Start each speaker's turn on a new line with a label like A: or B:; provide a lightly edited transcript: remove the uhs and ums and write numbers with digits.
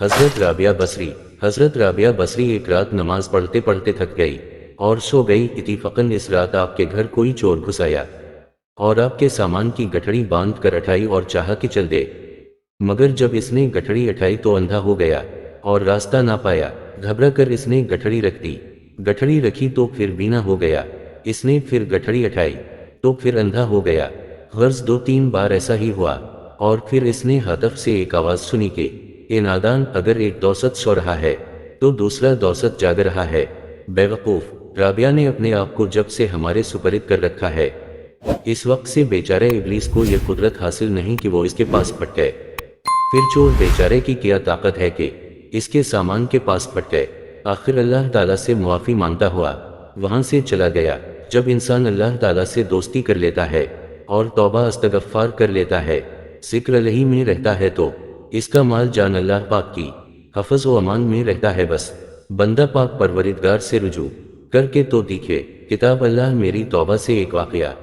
A: हजरत राबिया बसरी। हजरत राबिया बसरी एक रात नमाज पढ़ते पढ़ते थक गई और सो गई। इत्तेफाकन इस रात आपके घर कोई चोर घुस आया और आपके सामान की गठड़ी बांध कर उठाई और चाहा कि चल दे, मगर जब इसने गठड़ी उठाई तो अंधा हो गया और रास्ता ना पाया। घबरा कर इसने गठड़ी रख दी। गठड़ी रखी तो फिर बीना हो गया। इसने फिर गठड़ी उठाई तो फिर अंधा हो गया। गर्ज 2-3 बार ऐसा ही हुआ और फिर इसने हतफ से एक आवाज सुनी कि ए नादान, अगर एक दौसत सो रहा है तो दूसरा दौसत जाग रहा है। बेवकूफ, राबिया ने अपने आप को जब से हमारे सुपरिद कर रखा है, इस वक्त से बेचारे इब्लीस को यह कुदरत हासिल नहीं कि वो इसके पास पटके। फिर चोर बेचारे की क्या ताकत है कि इसके सामान के पास पटके। आखिर अल्लाह ताला से मुआफ़ी मांगता हुआ वहां से चला गया। जब इंसान अल्लाह ताला से दोस्ती कर लेता है और तौबा इस्तगफार कर लेता है, जिक्र अलही में रहता है, तो इसका माल जान अल्लाह पाक की हफ़्ज़ व अमान में रहता है। बस बंदा पाक परवरिदगार से रुजू करके तो दिखे। किताब अल्लाह मेरी तौबा से एक वाक़या।